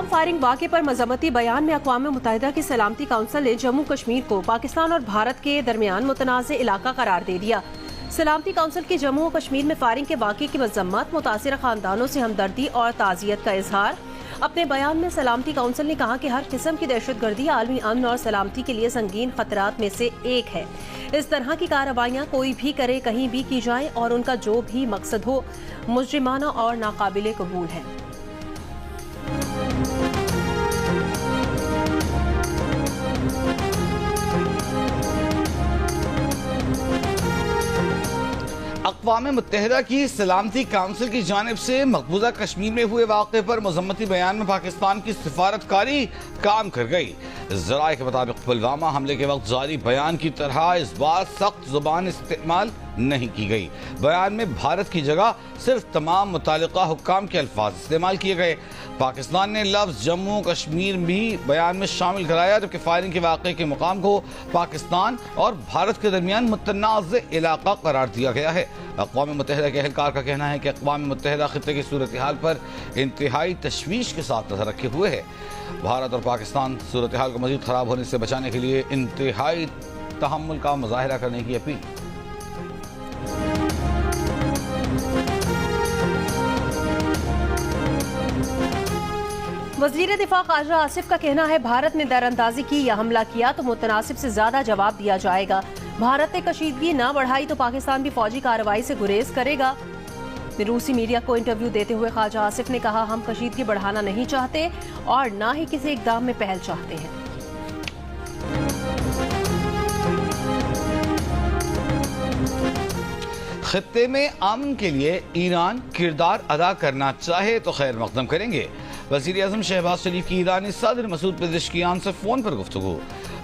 Pahalgam firing वाक़े पर मजम्मती बयान में अक़वाम मुत्तहिदा की सलामती काउंसिल ने जम्मू कश्मीर को पाकिस्तान और भारत के दरमियान मुतनाज़ इलाका करार दे दिया। सलामती काउंसिल की जम्मू और कश्मीर में फायरिंग के वाक़े की मजम्मत, मुतासिर खानदानों से हमदर्दी और ताज़ियत का इजहार। अपने बयान में सलामती काउंसिल ने कहा कि हर किस्म की दहशतगर्दी आलमी अमन और सलामती के लिए संगीन खतरात में से एक है। इस तरह की कार्रवाइयाँ कोई भी करे, कहीं भी की जाए और उनका जो भी मकसद हो, मुजरिमाना और नाकाबिले कबूल है। अक़वाम मुत्तहिदा की सलामती काउंसिल की जानिब से मकबूजा कश्मीर में हुए वाक़े पर मजम्मती बयान में पाकिस्तान की सिफारतकारी काम कर गई। ज़राए के मुताबिक पुलवामा हमले के वक्त जारी बयान की तरह इस बार सख्त जुबान इस्तेमाल नहीं की गई। बयान में भारत की जगह सिर्फ तमाम मुतालिका हुक्काम के अल्फाज इस्तेमाल किए गए। पाकिस्तान ने लफ्ज़ जम्मू कश्मीर भी बयान में शामिल कराया, जबकि फायरिंग के वाक़े के मुकाम को पाकिस्तान और भारत के दरमियान मुतनाज़ इलाका करार दिया गया है। अक़वाम मुत्तहिदा के अहलकार का कहना है कि अक़वाम मुत्तहिदा खित्ते की सूरत हाल पर इंतहाई तशवीश के साथ नजर रखे हुए है। भारत और पाकिस्तान सूरत हाल को मज़ीद ख़राब होने से बचाने के लिए इंतहाई तहम्मुल का मुज़ाहिरा करने की अपील। वज़ीर दिफा ख़ाजा आसिफ का कहना है, भारत ने दरअंदाजी की या हमला किया तो मुतनासिब से ज्यादा जवाब दिया जाएगा। भारत ने कशीदगी न बढ़ाई तो पाकिस्तान भी फौजी कार्रवाई से गुरेज करेगा। रूसी मीडिया को इंटरव्यू देते हुए ख्वाजा आसिफ ने कहा, हम कशीदगी बढ़ाना नहीं चाहते और न ही किसी इक़दाम में पहल चाहते हैं। खित्ते में अमन के लिए ईरान किरदार अदा करना चाहे तो खैर मकदम करेंगे। वज़ीर आज़म शहबाज शरीफ की ईरानी सदर मसूद पेज़ेश्कियान से फ़ोन पर गुफ्तगू।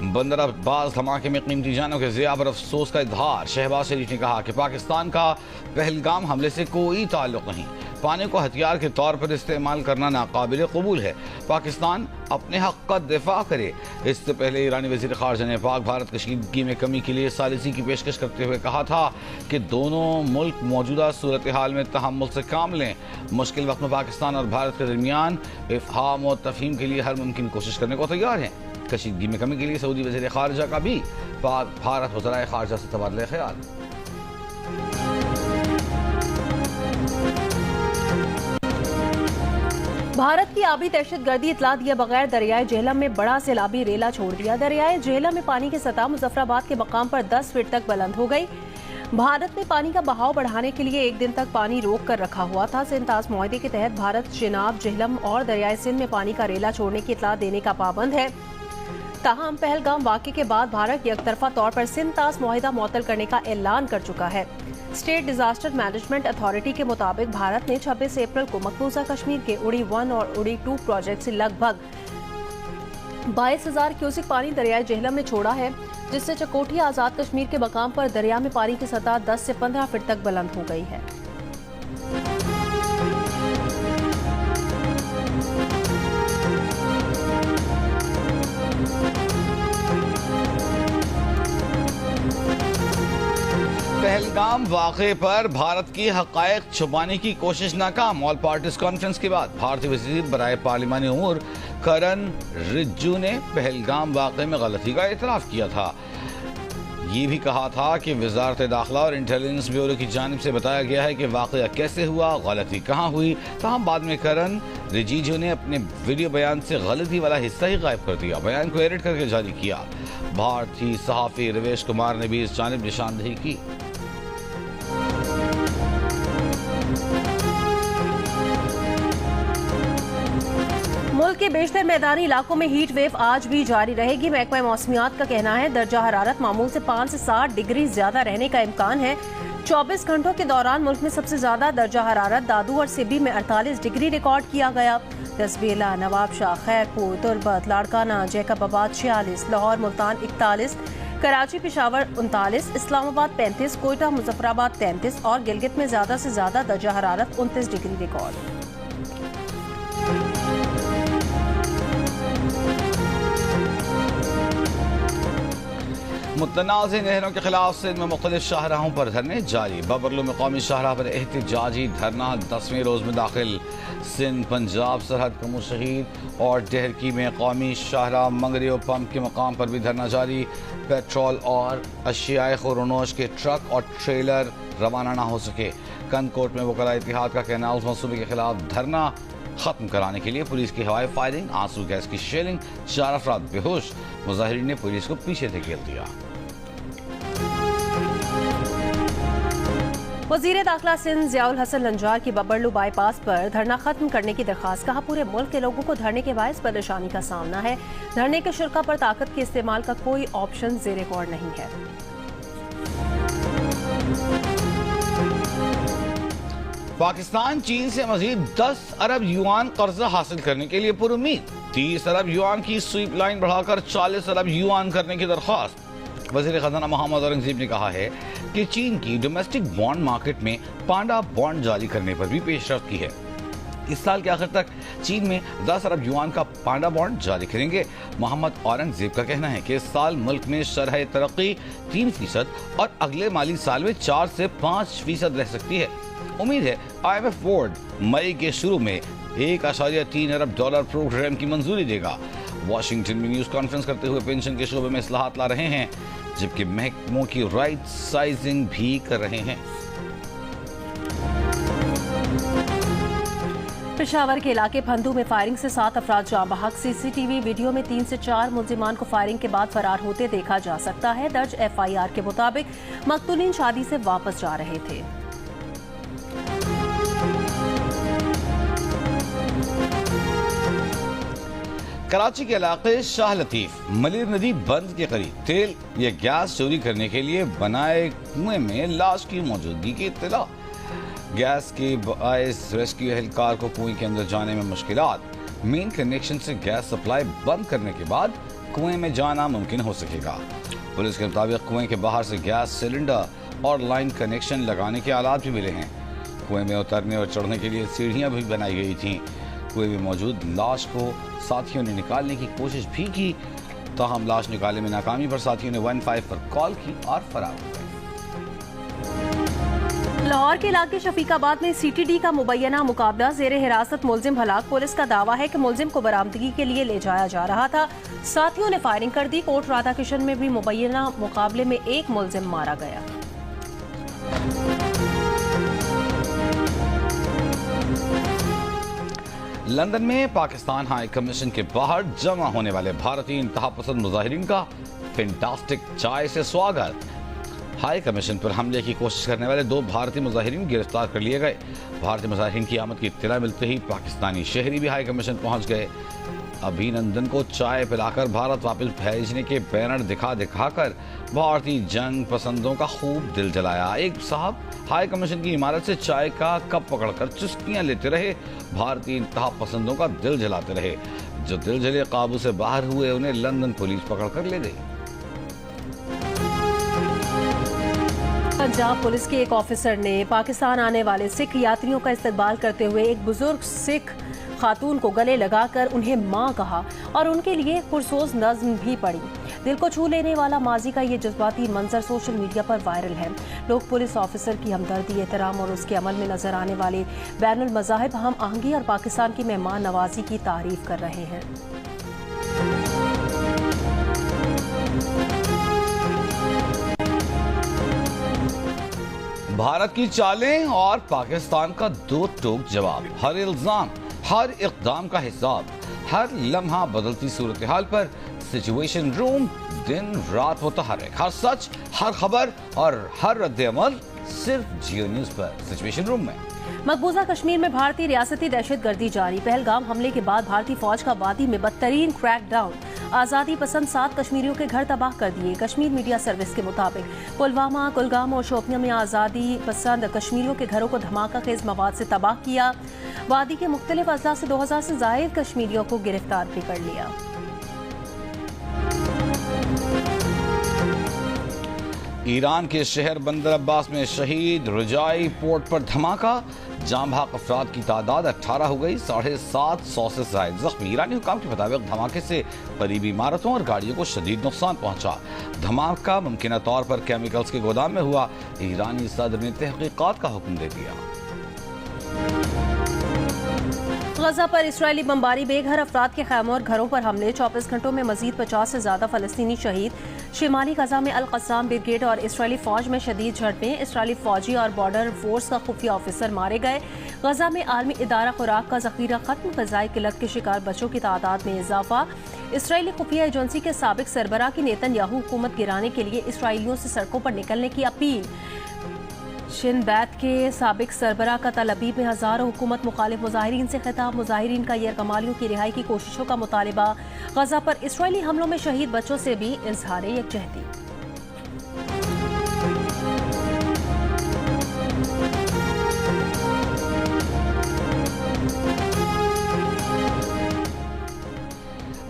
बंदर अब्बास धमाके में कीमती जानों के ज़िया पर अफसोस का इजहार। शहबाज शरीफ ने कहा कि पाकिस्तान का पहलगाम हमले से कोई ताल्लुक़ नहीं। पानी को हथियार के तौर पर इस्तेमाल करना नाकाबिल कबूल है। पाकिस्तान अपने हक़ का दिफा करे। इससे पहले ईरानी वज़ीर ख़ारजा ने पाक भारत कशीदगी में कमी के लिए सालिसी की पेशकश करते हुए कहा था कि दोनों मुल्क मौजूदा सूरत हाल में तहम्मुल से काम लें। मुश्किल वक्त में पाकिस्तान और भारत के दरमियान इफ़हाम और तफ़हीम के लिए हर मुमकिन कोशिश करने को तैयार हैं। कशीदगी में कमी के लिए सऊदी वज़ीर ख़ारजा का भी पाक भारत वज़राए ख़ारजा से तबादला ख्याल। भारत की आबी दहशतगर्दी इतला दिए बगैर दरियाए झेलम में बड़ा सैलाबी रेला छोड़ दिया। दरियाए झेलम में पानी की सतह मुजफ्फराबाद के मकाम पर 10 फीट तक बुलंद हो गई। भारत ने पानी का बहाव बढ़ाने के लिए एक दिन तक पानी रोक कर रखा हुआ था। सिंतास मुआहदे के तहत भारत चिनाब, झेलम और दरियाए सिंध में पानी का रेला छोड़ने की इतला देने का पाबंद है। ताहम पहलगाम वाक़े के बाद भारत एकतरफा तौर पर सिंतास मुआहिदा मुअत्तल करने का ऐलान कर चुका है। स्टेट डिजास्टर मैनेजमेंट अथॉरिटी के मुताबिक भारत ने 26 अप्रैल को मकबूजा कश्मीर के उड़ी 1 और उड़ी 2 प्रोजेक्ट से लगभग 22,000 क्यूसेक पानी दरियाए झेलम में छोड़ा है, जिससे चकोटी आजाद कश्मीर के मकाम पर दरिया में पानी की सतह 10 से 15 फीट तक बुलंद हो गई है। पहलगाम वाक़े पर भारत की हक़ाइक़ छुपाने की कोशिश नाकाम। ऑल पार्टीज कॉन्फ्रेंस के बाद भारतीय वज़ीर बराए पार्लिमानी उमूर करण रिज्जू ने पहलगाम वाक़े में गलती का एतराफ़ किया था। ये भी कहा था कि वज़ारत दाखिला और इंटेलिजेंस ब्यूरो की जानिब से बताया गया है कि वाक़या कैसे हुआ, गलती कहाँ हुई। तमाम बाद में करण रिजिजू ने अपने वीडियो बयान से गलती वाला हिस्सा ही गायब कर दिया, बयान को एडिट करके जारी किया। भारतीय सहाफ़ी रवेश कुमार ने भी इस जानिब निशानदेही की। मुल्क के बेशतर मैदानी इलाकों में हीट वेव आज भी जारी रहेगी। महकमा मौसमियात का कहना है, दर्जा हरारत मामूल से 5 से 7 डिग्री ज्यादा रहने का इम्कान है। 24 घंटों के दौरान मुल्क में सबसे ज्यादा दर्जा हरारत दादू और सिब्बी में 48 डिग्री रिकॉर्ड किया गया। दसबेला, नवाबशाह, खैरपुर, तुर्बत, लाड़काना, जैकबाबाद 46, लाहौर मुल्तान 41, कराची पेशावर 39, इस्लामाबाद 35, कोयटा मुजफ्फराबाद 33 और गिलगित में ज्यादा से ज्यादा दर्जा हरारत 29 डिग्री रिकॉर्ड। मुतनाज़ नहरों के खिलाफ सिंध में मुख्तलिफ शाहराहों पर धरने जारी। बबरलू में कौमी शाहराह पर एहतजाजी धरना 10वें रोज में दाखिल। सिंध पंजाब सरहद कमू शहीद और डेहरकी में कौमी शाहराह मंगरियो पंप के मकाम पर भी धरना जारी। पेट्रोल और अशियाए खुरनोश के ट्रक और ट्रेलर रवाना ना हो सके। कंदकोट में वकला इत्तेहाद का कैनाल मंसूबे के खिलाफ धरना खत्म कराने के लिए पुलिस की हवाई फायरिंग, आंसू गैस की शेलिंग, 4 अफराद बेहोश। मुजाहिरीन ने पुलिस को पीछे से घेर दिया। वजीर दाखिला सिंध ज़ियाउल हसन लंजार की बबरलू बाईपास पर धरना खत्म करने की दरखास्त। कहा, पूरे मुल्क के लोगों को धरने के बायस परेशानी का सामना है। धरने के शुल्का पर ताकत के इस्तेमाल का कोई ऑप्शन ज़ेरे गौर नहीं है। पाकिस्तान चीन से मजीद 10 अरब युआन कर्जा हासिल करने के लिए पुरुमीद। 30 अरब युआन की स्वीप लाइन बढ़ाकर 40 अरब युआन करने की दरख्वास्त। वज़ीर खजाना मोहम्मद औरंगज़ेब ने कहा है कि चीन की डोमेस्टिक बॉन्ड मार्केट में पांडा बॉन्ड जारी करने पर भी पेशरफ्त की है। इस साल के आखिर तक चीन में 10 अरब युआन का पांडा बॉन्ड जारी करेंगे। मोहम्मद औरंगज़ेब का कहना है कि इस साल मुल्क में शरह तरक्की 3% और अगले माली साल में 4 से 5% रह सकती है। उम्मीद है IMF बोर्ड मई के शुरू में $1.3 अरब प्रोग्राम की मंजूरी देगा। वाशिंगटन में न्यूज कॉन्फ्रेंस करते हुए पेंशन के शोबे में इस्लाहात ला रहे हैं, जबकि महकमों की राइट साइजिंग भी कर रहे हैं। पेशावर के इलाके फंदू में फायरिंग से 7 अफराद जाँ बहक। CCTV वीडियो में 3 से 4 मुल्जिमान को फायरिंग के बाद फरार होते देखा जा सकता है। दर्ज FIR के मुताबिक मकतूलीन शादी से वापस जा रहे थे। कराची के इलाके शाह लतीफ मलिर नदी बंद के करीब तेल या गैस चोरी करने के लिए बनाए कुएं में लाश की मौजूदगी की इत्तला। गैस के बायस रेस्क्यू एहलकार को कुएं के अंदर जाने में मुश्किलात। मेन कनेक्शन से गैस सप्लाई बंद करने के बाद कुएं में जाना मुमकिन हो सकेगा। पुलिस के मुताबिक कुएं के बाहर से गैस सिलेंडर और लाइन कनेक्शन लगाने के आलात भी मिले हैं। कुएं में उतरने और चढ़ने के लिए सीढ़ियां भी बनाई गई थीं। कुएं में मौजूद लाश को साथियों ने निकालने की कोशिश भी की, ताहम लाश निकालने में नाकामी पर साथियों ने 15 पर कॉल की और फरार हो गए। लाहौर के इलाके शफीकाबाद में CTD का मुबैना मुकाबला। जेरे हिरासत मुलजिम हलाक। पुलिस का दावा है कि मुलजिम को बरामदगी के लिए ले जाया जा रहा था। साथियों ने फायरिंग कर दी। कोट राधा किशन में भी मुबैना मुकाबले में एक मुलजिम मारा गया। लंदन में पाकिस्तान हाई कमीशन के बाहर जमा होने वाले भारतीय इंतहा पसंद मुजाहिरीन का फैंटास्टिक चाय से स्वागत। हाई कमीशन पर हमले की कोशिश करने वाले 2 भारतीय मुजाहिरीन गिरफ्तार कर लिए गए। भारतीय मुजाहिरीन की आमद की इत्तला मिलते ही पाकिस्तानी शहरी भी हाई कमीशन पहुंच गए। अभिनंदन को चाय पिलाकर भारत वापस भेजने के बैनर दिखाकर भारतीय जंग पसंदों का खूब दिल जलाया। एक साहब हाई कमीशन की इमारत से चाय का कप पकड़कर चुस्कियां लेते रहे, भारतीय इंतहा पसंदों का दिल जलाते रहे। जो दिल जले काबू से बाहर हुए, उन्हें लंदन पुलिस पकड़कर ले गई। पंजाब पुलिस के एक ऑफिसर ने पाकिस्तान आने वाले सिख यात्रियों का इस्तकबाल करते हुए एक बुजुर्ग सिख खातून को गले लगाकर उन्हें मां कहा और उनके लिए पुरसोस नज़्म भी पढ़ी। दिल को छू लेने वाला माजी का ये जज्बाती मंजर सोशल मीडिया पर वायरल है। लोग पुलिस ऑफिसर की हमदर्दी, एहतराम और उसके अमल में नजर आने वाले बैनुल मज़ाहिब हम आहंगी और पाकिस्तान की मेहमान नवाजी की तारीफ कर रहे हैं। भारत की चालें और पाकिस्तान का 2 टोक जवाब। हर इल्जाम, हर इक़दाम का हिसाब। हर लम्हा बदलती सूरत हाल पर सिचुएशन रूम दिन रात मुतहर्रिक। हर सच, हर खबर और हर रद्द-ए-अमल सिर्फ जियो न्यूज पर सिचुएशन रूम में। मकबूजा कश्मीर में भारतीय रियासती दहशतगर्दी जारी। पहलगाम हमले के बाद भारतीय फौज का वादी में बदतरीन क्रैकडाउन। आज़ादी पसंद 7 कश्मीरियों के घर तबाह कर दिए। कश्मीर मीडिया सर्विस के मुताबिक पुलवामा, कुलगाम और शोपियां में आज़ादी पसंद कश्मीरियों के घरों को धमाका खेज मवाद से तबाह किया। वादी के मुख्तलिफ अजला से 2000 से जायद कश्मीरियों को गिरफ्तार भी कर लिया। ईरान के शहर बंदर अब्बास में शहीद। रजाई पोर्ट पर धमाका। जाम भाग अफराद की तादाद 18 हो गई, 750 से ज्यादा जख्मी। ईरानी हुकाम के मुताबिक धमाके से करीबी इमारतों और गाड़ियों को शदीद नुकसान पहुंचा। धमाका मुमकिन तौर पर केमिकल्स के गोदाम में हुआ। ईरानी सदर ने तहकीकात का हुक्म दे दिया। गजा पर इसराइली बमबारी, बेघर अफराद के खैमों और घरों पर हमले। 24 घंटों में मजीद 50 से ज्यादा फलस्तीनी शहीद। शिमाली गजा में अल कस्साम ब्रिगेड और इसराइली फौज में शदीद झड़पें। इसराइली फौजी और बॉर्डर फोर्स का खुफिया ऑफिसर मारे गए। गजा में आलमी इदारा खुराक का जखीरा खत्म। ग़ज़ाई किल्लत के शिकार बच्चों की तादाद में इजाफा। इसराइली खुफिया एजेंसी के साबिक सरबराह की नेतन्याहू हुकूमत गिराने के लिए इसराइलियों से सड़कों पर निकलने की अपील। शिन बैत के साबिक सरबराह का तल अबीब में हजारों हुकूमत मुखालिफ मुजाहिरीन से खिताब। मुजाहिरीन का यरगमालियों की रिहाई की कोशिशों का मुतालिबा। गजा पर इसराइली हमलों में शहीद बच्चों से भी इजहार यकजहती।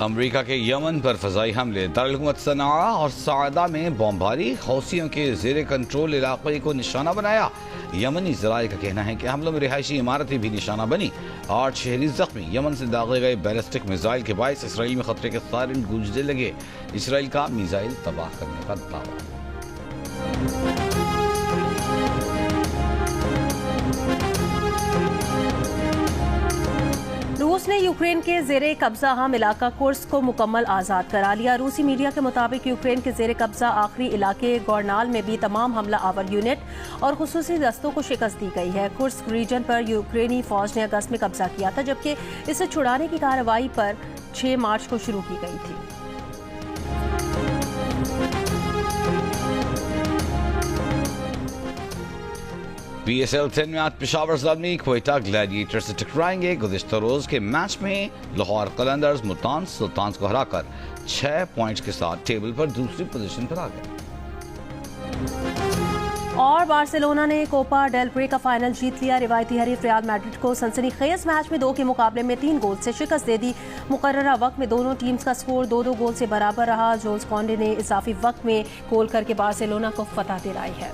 अमरीका के यमन पर फजाई हमले, दारुल-हुकूमत सना और सादा में बमबारी, हौसियों के जेर कंट्रोल इलाके को निशाना बनाया। यमनी ज़राए का कहना है कि हमलों में रिहायशी इमारतें भी निशाना बनी। 8 शहरी जख्मी। यमन से दागे गए बैलिस्टिक मिसाइल के बायस इसराइल में खतरे के सायरन गूंजने लगे। इसराइल का मिसाइल तबाह करने का दावा। रूस ने यूक्रेन के जेरे कब्जा अहम इलाका कुर्स्क को मुकम्मल आज़ाद करा लिया। रूसी मीडिया के मुताबिक यूक्रेन के जेरे कब्जा आखिरी इलाके गोरनाल में भी तमाम हमला आवर यूनिट और खुसूसी दस्तों को शिकस्त दी गई है। कुर्स्क रीजन पर यूक्रेनी फौज ने अगस्त में कब्जा किया था, जबकि इसे छुड़ाने की कार्रवाई पर 6 मार्च को शुरू की गई थी। PSL 10 में आज पेशावर ज़ल्मी क्वेटा ग्लैडिएटर से टकराएंगे। गुज़िश्ता रोज के मैच में लाहौर कलंदर्स मुल्तान सुल्तान्स को हराकर 6 पॉइंट्स के साथ टेबल पर दूसरी पोजीशन पर आ गए। और बार्सिलोना ने कोपा डेल रे का फाइनल जीत लिया। रिवायती हरीफ रियल मैड्रिड को सनसनीखेज मैच में 2 के मुकाबले में 3 गोल से शिकस्त दे दी। मुकर्ररा वक्त में दोनों टीम्स का स्कोर 2-2 गोल से बराबर रहा। जोल्स कॉन्डे ने इजाफी वक्त में गोल करके बार्सिलोना को फतह दिलाई है।